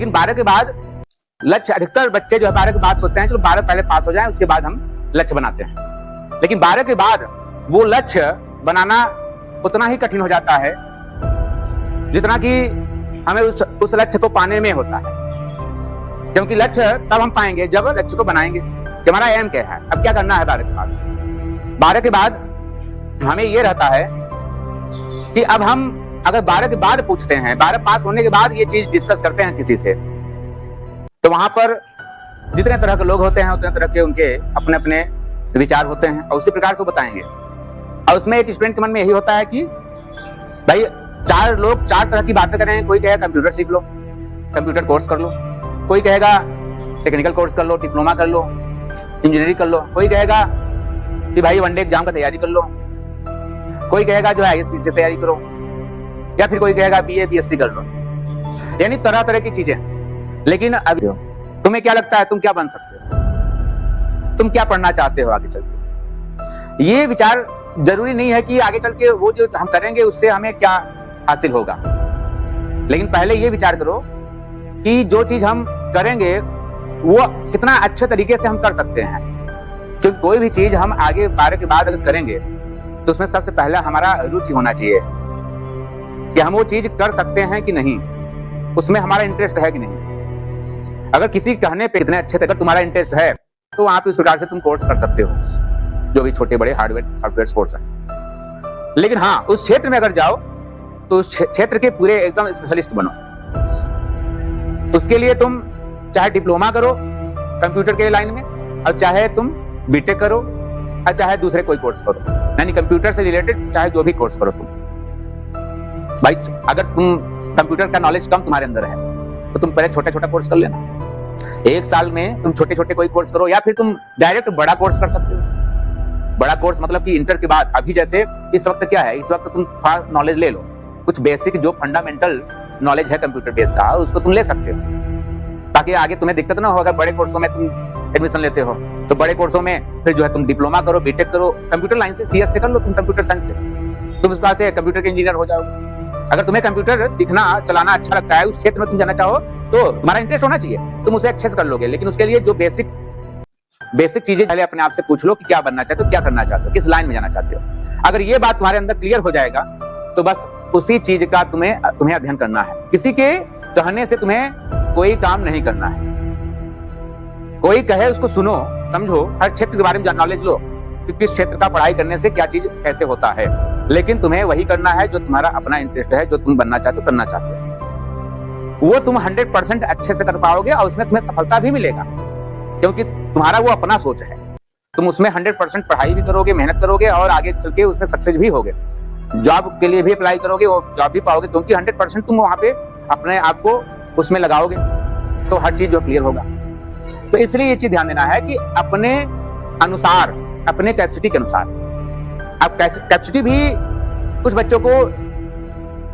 लेकिन 12 के बाद लक्ष्य, अधिकतर बच्चे जो है 12 के बाद सोचते हैं चलो 12 पहले पास हो जाए उसके बाद हम लक्ष्य बनाते हैं। लेकिन 12 के बाद वो लक्ष्य बनाना उतना ही कठिन हो जाता है जितना कि हमें उस लक्ष्य को पाने में होता है। क्योंकि लक्ष्य तब हम पाएंगे जब लक्ष्य को बनाएंगे कि हमारा एम क्या है, अब क्या करना है 12 के बाद। 12 के बाद हमें ये रहता है कि अब हम अगर 12 के बाद पूछते हैं, 12 पास होने के बाद ये चीज डिस्कस करते हैं किसी से, तो वहां पर जितने तरह के लोग होते हैं उतने तरह के उनके अपने अपने विचार होते हैं और उसी प्रकार से वो बताएंगे। और उसमें एक स्टूडेंट के मन में यही होता है कि भाई 4 लोग 4 तरह की बातें करेंगे। कोई कहेगा कंप्यूटर सीख लो, कंप्यूटर कोर्स कर लो, कोई कहेगा टेक्निकल कोर्स कर लो, डिप्लोमा कर लो, इंजीनियरिंग कर लो, कोई कहेगा कि भाई वनडे एग्जाम का तैयारी कर लो, कोई कहेगा जो है ISPC से तैयारी करो, या फिर कोई कहेगा BA BSc कर लो, यानी तरह तरह की चीजें। लेकिन अभी तुम्हें क्या लगता है तुम क्या बन सकते हो, तुम क्या पढ़ना चाहते हो आगे चल के? ये विचार जरूरी नहीं है कि आगे चल के वो जो हम करेंगे उससे हमें क्या हासिल होगा, लेकिन पहले ये विचार करो कि जो चीज हम करेंगे वो कितना अच्छे तरीके से हम कर सकते हैं। क्योंकि कोई भी चीज हम आगे 12 के बाद अगर करेंगे तो उसमें सबसे पहले हमारा रुचि होना चाहिए कि हम वो चीज कर सकते हैं कि नहीं, उसमें हमारा इंटरेस्ट है कि नहीं। अगर किसी कहने पे इतने अच्छे तरीके तुम्हारा इंटरेस्ट है तो वहां पे इस प्रकार से तुम कोर्स कर सकते हो, जो भी छोटे बड़े हार्डवेयर सॉफ्टवेयर कोर्स है। लेकिन हाँ, उस क्षेत्र में अगर जाओ तो उस क्षेत्र के पूरे एकदम स्पेशलिस्ट बनो। उसके लिए तुम चाहे डिप्लोमा करो कंप्यूटर के लाइन में, और चाहे तुम बीटेक करो, और चाहे दूसरे कोई कोर्स करो, यानी कंप्यूटर से रिलेटेड चाहे जो भी कोर्स करो तुम। भाई अगर तुम कंप्यूटर का नॉलेज कम तुम्हारे अंदर है तो तुम पहले छोटा छोटा कोर्स कर लेना। 1 साल में तुम छोटे छोटे कोई कोर्स करो, या फिर तुम डायरेक्ट बड़ा कोर्स कर सकते हो। बड़ा कोर्स मतलब कि इंटर के बाद, अभी जैसे इस वक्त क्या है, इस वक्त तुम फास्ट नॉलेज ले लो, कुछ बेसिक जो फंडामेंटल नॉलेज है कंप्यूटर बेस का उसको तुम ले सकते हो, ताकि आगे तुम्हें दिक्कत ना हो। अगर बड़े कोर्सों में तुम एडमिशन लेते हो तो बड़े कोर्सों में फिर जो है तुम डिप्लोमा करो, बीटेक करो, कंप्यूटर लाइन से CS से कर लो, तुम कंप्यूटर साइंस से, तुम उस पास से कंप्यूटर के इंजीनियर हो जाओगे। अगर तुम्हें कंप्यूटर सीखना चलाना अच्छा लगता है, उस क्षेत्र में तुम जाना चाहो तो तुम्हारा इंटरेस्ट होना चाहिए, तुम उसे अच्छे से कर लोगे। लेकिन उसके लिए जो बेसिक चीजें पहले अपने आप से पूछ लो कि क्या बनना चाहते हो, क्या करना चाहते हो, किस लाइन में जाना चाहते हो। अगर ये बात तुम्हारे अंदर क्लियर हो जाएगा तो बस उसी चीज का तुम्हें अध्ययन करना है। किसी के कहने से तुम्हें कोई काम नहीं करना है। कोई कहे उसको सुनो, समझो, हर क्षेत्र के बारे में नॉलेज लो कि किस क्षेत्र का पढ़ाई करने से क्या चीज कैसे होता है, लेकिन तुम्हें वही करना है जो तुम्हारा अपना इंटरेस्ट है, जो तुम बनना चाहते हो, करना चाहते हो। वो तुम 100% अच्छे से कर पाओगे और उसमें तुम्हें सफलता भी मिलेगा, क्योंकि तुम्हारा वो अपना सोच है। तुम उसमें 100% पढ़ाई भी करोगे, मेहनत करोगे और आगे चल के उसमें सक्सेस भी होगे। जॉब के लिए भी अप्लाई करोगे, वो जॉब भी पाओगे, क्योंकि 100% तुम वहां पे अपने आप को उसमें लगाओगे, तो हर चीज जो क्लियर होगा। तो इसलिए ये चीज ध्यान देना है कि अपने अनुसार, अपने कैपेसिटी के अनुसार। अब कैपेसिटी भी कुछ बच्चों को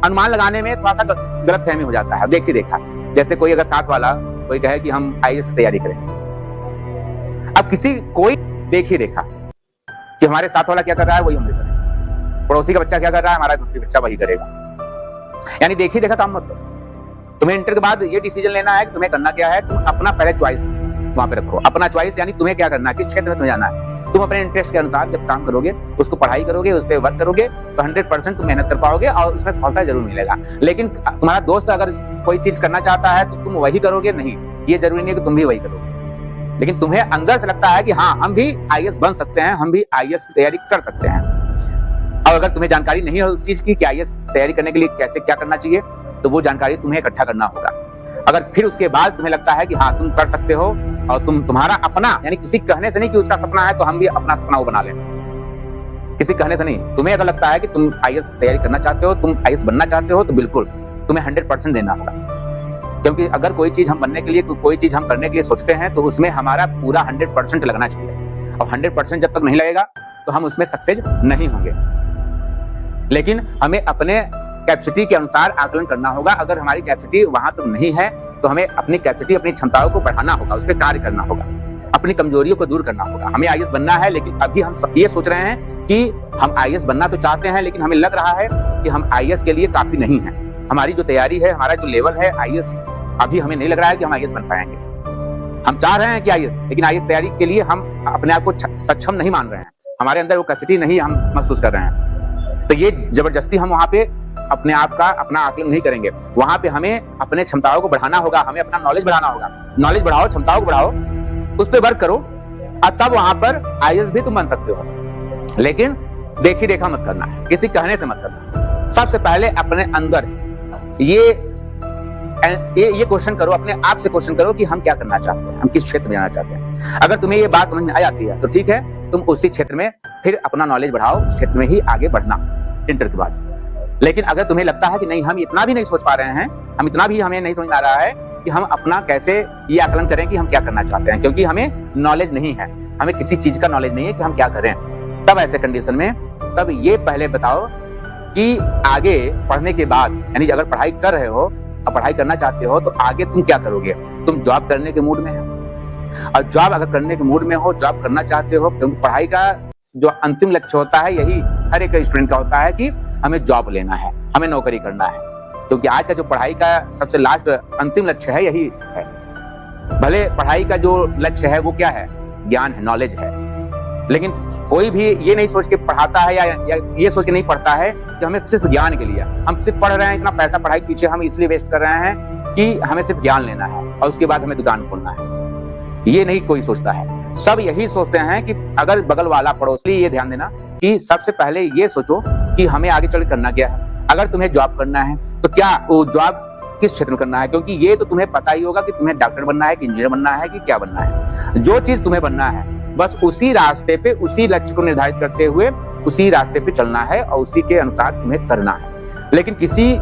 अनुमान लगाने में थोड़ा सा गलतफहमी हो जाता है। देखी देखा, जैसे कोई अगर साथ वाला कोई कहे कि हम IAS की तैयारी करें, अब कोई देखी देखा कि हमारे साथ वाला क्या कर रहा है वही हम भी करें, पड़ोसी का बच्चा क्या कर रहा है हमारा बच्चा वही करेगा, यानी देखी देखा काम मत करो। तुम्हें इंटर के बाद ये डिसीजन लेना है कि तुम्हें करना क्या है। तुम अपना पहले चॉइस वहां पे रखो, अपना चॉइस, यानी तुम्हें क्या करना है, किस क्षेत्र में तुम्हें जाना है। तुम अपने इंटरेस्ट के अनुसार जब काम करोगे, उसको पढ़ाई करोगे, उस पर वर्क करोगे, तो 100% तुम मेहनत कर पाओगे और उसमें सफलता जरूर मिलेगा। लेकिन तुम्हारा दोस्त अगर कोई चीज करना चाहता है तो तुम वही करोगे नहीं, ये जरूरी नहीं है कि तुम भी वही करोगे। लेकिन तुम्हें अंदर से लगता है कि हाँ, हम भी IAS बन सकते हैं, हम भी IAS की तैयारी कर सकते हैं। और अगर तुम्हें जानकारी नहीं है उस चीज की कि IAS तैयारी करने के लिए कैसे क्या करना चाहिए, तो वो जानकारी तुम्हें इकट्ठा करना होगा। अगर फिर उसके बाद तुम्हें लगता है कि हाँ तुम कर सकते हो और तुम्हारा अपना, यानी किसी कहने से नहीं कि उसका सपना है तो हम भी अपना सपना वो बना लें, किसी कहने से नहीं। तुम्हें अगर लगता है कि तुम IAS की तैयारी करना चाहते हो, तुम IAS बनना चाहते हो, तो बिल्कुल तुम्हें 100% देना होगा। क्योंकि अगर कोई चीज हम बनने के लिए, कोई चीज हम करने के लिए सोचते हैं तो उसमें हमारा पूरा 100% लगना चाहिए, और 100% जब तक नहीं लगेगा तो हम उसमें सक्सेस नहीं होंगे। लेकिन हमें अपने कैपेसिटी के अनुसार आकलन करना होगा। अगर हमारी कैपेसिटी वहां तक नहीं है तो हमें अपनी कैपेसिटी, अपनी क्षमताओं को बढ़ाना होगा, उस पर कार्य करना होगा, अपनी कमजोरियों को दूर करना होगा। हमें IAS बनना है, लेकिन अभी हम ये सोच रहे हैं कि हम IAS बनना तो चाहते हैं, लेकिन हमें लग रहा है कि हम IAS के लिए काफी नहीं है। हमारी जो तैयारी है, हमारा जो लेवल है IAS अभी हमें नहीं लग रहा है कि हम आईएएस बन पाएंगे। हम चाह रहे हैं कि आईएएस, लेकिन आईएएस तैयारी के लिए हम अपने आप को सक्षम नहीं मान रहे हैं, हमारे अंदर वो कैपेसिटी नहीं हम महसूस कर रहे हैं। तो ये जबरदस्ती हम वहां पे अपने आप का अपना आकलन नहीं करेंगे। वहां पे हमें अपने क्षमताओं को बढ़ाना होगा, हमें अपना नॉलेज बढ़ाना होगा। नॉलेज बढ़ाओ, क्षमताओं को बढ़ाओ, उस पर वर्क करो, और तब वहां पर आईएएस भी तुम बन सकते हो। लेकिन देखी देखा मत करना है, किसी कहने से मत करना। सबसे पहले अपने अंदर ये क्वेश्चन करो, अपने आप से क्वेश्चन करो कि हम क्या करना चाहते हैं, हम किस क्षेत्र में जाना चाहते हैं। अगर तुम्हें ये बात समझ में आ जाती है तो ठीक है, तुम उसी क्षेत्र में फिर अपना नॉलेज बढ़ाओ, उस क्षेत्र में ही आगे बढ़ना इंटर के बाद। लेकिन अगर तुम्हें लगता है कि नहीं, हम इतना भी नहीं सोच पा रहे हैं, हम इतना भी हमें नहीं समझ आ रहा है कि हम अपना कैसे ये आकलन करें कि हम क्या करना चाहते हैं, क्योंकि हमें नॉलेज नहीं है, हमें किसी चीज का नॉलेज नहीं है कि हम क्या करें, तब ऐसे कंडीशन में तब ये पहले बताओ कि आगे पढ़ने के बाद, यानी अगर पढ़ाई कर रहे हो और पढ़ाई करना चाहते हो तो आगे तुम क्या करोगे। तुम जॉब करने के मूड में हो, और जॉब अगर करने के मूड में हो, जॉब करना चाहते हो, क्योंकि पढ़ाई का जो अंतिम लक्ष्य होता है यही हर एक स्टूडेंट का होता है कि हमें जॉब लेना है, हमें नौकरी करना है, क्योंकि आज का जो पढ़ाई का सबसे लास्ट अंतिम लक्ष्य है यही है। भले पढ़ाई का जो लक्ष्य है वो क्या है, ज्ञान है, नॉलेज है, लेकिन कोई भी ये नहीं सोच के पढ़ाता है या ये सोच के नहीं पढ़ता है कि हमें सिर्फ ज्ञान के लिए, हम सिर्फ पढ़ रहे हैं, इतना पैसा पढ़ाई के पीछे हम इसलिए वेस्ट कर रहे हैं कि हमें सिर्फ ज्ञान लेना है और उसके बाद हमें दुकान खोलना है। ये नहीं कोई सोचता है, सब यही सोचते हैं कि अगर बगल वाला पड़ोसी, ये ध्यान देना कि सबसे पहले ये सोचो कि हमें आगे चल करना क्या है। अगर तुम्हें जॉब करना है तो क्या वो जॉब किस क्षेत्र में करना है, क्योंकि ये तो तुम्हें पता ही होगा कि तुम्हें डॉक्टर बनना है कि इंजीनियर बनना है कि क्या बनना है। जो चीज तुम्हें बनना है बस उसी रास्ते पे, उसी लक्ष्य को निर्धारित करते हुए उसी रास्ते पे चलना है और उसी के अनुसार तुम्हें करना है, लेकिन किसी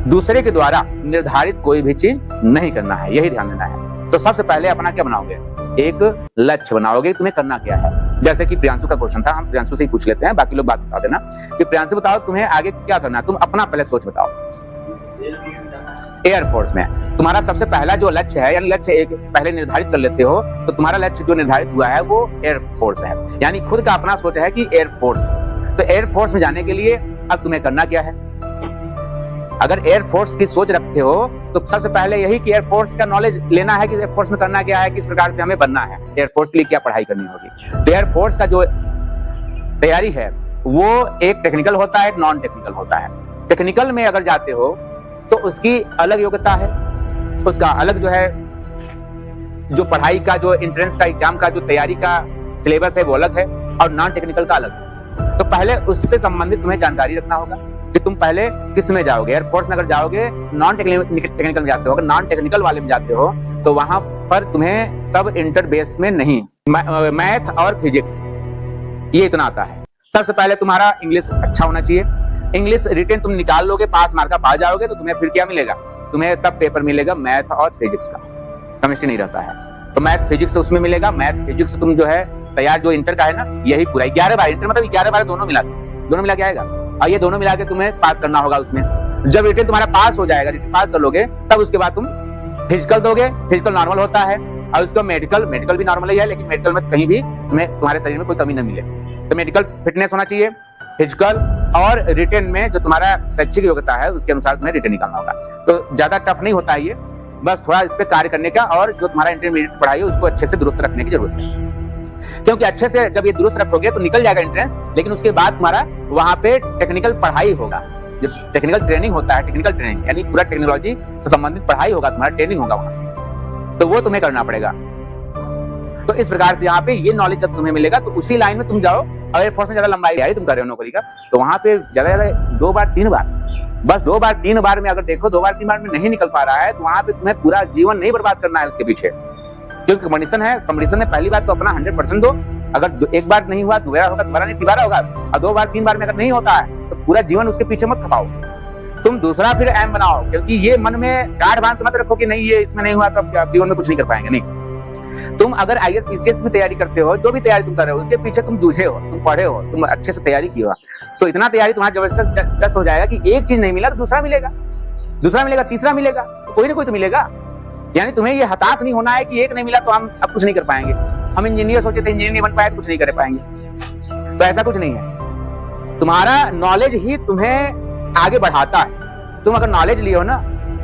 दूसरे के द्वारा निर्धारित कोई भी चीज नहीं करना है, यही ध्यान देना है। तो सबसे पहले अपना क्या बनाओगे, एक लक्ष्य बनाओगे, तुम्हें करना क्या है। जैसे कि प्रियांशु का क्वेश्चन था, हम प्रियांशु से ही पूछ लेते हैं, बाकी लोग बात बता देना कि प्रियांशु बताओ तुम्हें आगे क्या करना है, तुम अपना पहले सोच बताओ। एयरफोर्स में तुम्हारा सबसे पहला जो लक्ष्य है, यानी लक्ष्य एक पहले निर्धारित कर लेते हो, तो तुम्हारा लक्ष्य जो निर्धारित हुआ है वो एयरफोर्स है, यानी खुद का अपना सोच है कि एयरफोर्स। तो एयरफोर्स में जाने के लिए अब तुम्हें करना क्या है। अगर एयरफोर्स की सोच रखते हो तो सबसे पहले यही कि एयरफोर्स का नॉलेज लेना है कि एयरफोर्स में करना क्या है, किस प्रकार से हमें बनना है, एयरफोर्स के लिए क्या पढ़ाई करनी होगी। तो एयरफोर्स का जो तैयारी है वो एक टेक्निकल होता है, एक नॉन टेक्निकल होता है। टेक्निकल में अगर जाते हो तो उसकी अलग योग्यता है, उसका अलग जो है, जो पढ़ाई का जो एंट्रेंस का एग्जाम का जो तैयारी का सिलेबस है वो अलग है, और नॉन टेक्निकल का अलग है। तो पहले उससे संबंधित तुम्हें जानकारी रखना होगा कि तुम पहले किस में जाओगे। एयरफोर्स में अगर जाओगे नॉन टेक्निकल में जाते हो, अगर नॉन टेक्निकल वाले में जाते हो तो वहां पर तुम्हें तब इंटर बेस में नहीं, मैथ और फिजिक्स ये इतना आता है। सबसे पहले तुम्हारा इंग्लिश अच्छा होना चाहिए। इंग्लिश रिटेन तुम निकाल लोगे, पास मार्क का पा जाओगे, तो तुम्हें फिर क्या मिलेगा, तुम्हें तब पेपर मिलेगा मैथ और फिजिक्स का, केमिस्ट्री नहीं रहता है। तो मैथ फिजिक्स उसमें मिलेगा। मैथ फिजिक्स तुम जो है तैयार जो इंटर का है ना, यही पूरा 11-12 इंटर मतलब 11-12 दोनों मिला के आएगा, और ये दोनों मिला के तुम्हें पास करना होगा उसमें। जब रिटेन तुम्हारा पास हो जाएगा, रिटेन पास कर लोगे, तब उसके बाद तुम फिजिकल दोगे। फिजिकल नॉर्मल होता है, और उसका मेडिकल भी नॉर्मल ही है, लेकिन मेडिकल में कहीं भी तुम्हें तुम्हारे शरीर में कोई कमी न मिले। तो मेडिकल फिटनेस होना चाहिए, फिजिकल और रिटेन में जो तुम्हारा शैक्षिक योग्यता है उसके अनुसार तुम्हें रिटेन निकालना होगा। तो ज्यादा टफ नहीं होता है ये, बस थोड़ा इस पे कार्य करने का, और जो तुम्हारा इंटरमीडिएट पढ़ाई है उसको अच्छे से दुरुस्त रखने की जरूरत है, क्योंकि अच्छे से जब ये दुरुस्त रखोगे तो निकल जाएगा एंट्रेंस। लेकिन उसके बाद तुम्हारा वहां पे टेक्निकल पढ़ाई होगा, जो टेक्निकल ट्रेनिंग होता है, टेक्निकल ट्रेनिंग यानी पूरा टेक्नोलॉजी से संबंधित पढ़ाई होगा, तुम्हारा ट्रेनिंग होगा वहां, तो वो तुम्हें करना पड़ेगा। तो इस प्रकार से यहाँ पे ये नॉलेज जब तुम्हें मिलेगा तो उसी लाइन में तुम जाओ। और एयरफोर्स में ज्यादा लंबाई है तुम कर रहे हो नौकरी का, तो वहां पे ज्यादा 2 बार 3 बार, बस 2 बार 3 बार में अगर देखो 2 बार 3 बार में नहीं निकल पा रहा है, तो वहां पे तुम्हें पूरा जीवन नहीं बर्बाद करना है उसके पीछे, क्योंकि कंपटीशन है। कंपटीशन में पहली बात तो अपना 100% दो। अगर एक बार नहीं हुआ, दोबारा होगा, दोबारा नहीं तीबारा होगा, और 2 बार 3 बार में अगर नहीं होता है तो पूरा जीवन उसके पीछे मत खपाओ। तुम दूसरा फिर एम बनाओ, क्योंकि ये मन में गाढ़ बांध मत रखो कि नहीं ये इसमें नहीं हुआ तो आप जीवन में कुछ नहीं कर पाएंगे। नहीं, तुम अगर आईएएस पीसीएस में तैयारी करते हो, जो भी तैयारी तुम कर रहे हो उसके पीछे तुम जूझे हो, तुम पढ़े हो, तुम अच्छे से तैयारी की हो, तो इतना तैयारी तुम्हारा जबरदस्त हो जाएगा कि एक चीज नहीं मिला तो दूसरा मिलेगा, तीसरा मिलेगा, तो कोई ना कोई तो मिलेगा। यानी तुम्हें ये हताश नहीं होना है कि एक नहीं मिला तो हम अब कुछ नहीं कर पाएंगे। हम इंजीनियर सोचे थे, इंजीनियर नहीं बन पाए तो कुछ नहीं कर पाएंगे, तो ऐसा कुछ नहीं है। तुम्हारा नॉलेज ही तुम्हें आगे बढ़ाता है। तुम अगर नॉलेज लिए हो ना,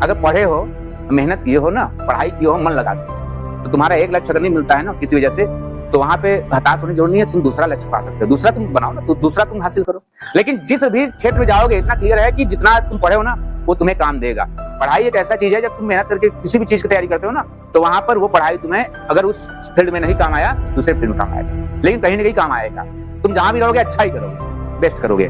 अगर पढ़े हो मेहनत किए हो ना, पढ़ाई किए हो मन लगा के, तो तुम्हारा एक लक्ष्य अगर नहीं मिलता है ना किसी वजह से, तो वहां पे हताश होने की जरूरत नहीं है, तुम दूसरा लक्ष्य पा सकते हो, दूसरा तुम बनाओ ना, तो दूसरा तुम हासिल करो। लेकिन जिस भी क्षेत्र में जाओगे इतना क्लियर है कि जितना तुम पढ़े हो ना वो तुम्हें काम देगा। पढ़ाई एक ऐसा चीज है, जब तुम मेहनत करके किसी भी चीज की तैयारी करते हो ना, तो वहां पर वो पढ़ाई तुम्हें अगर उस फील्ड में नहीं काम आया, दूसरे फील्ड में काम आएगा, लेकिन कहीं ना कहीं काम आएगा। तुम जहां भी रहोगे अच्छा ही करोगे, बेस्ट करोगे।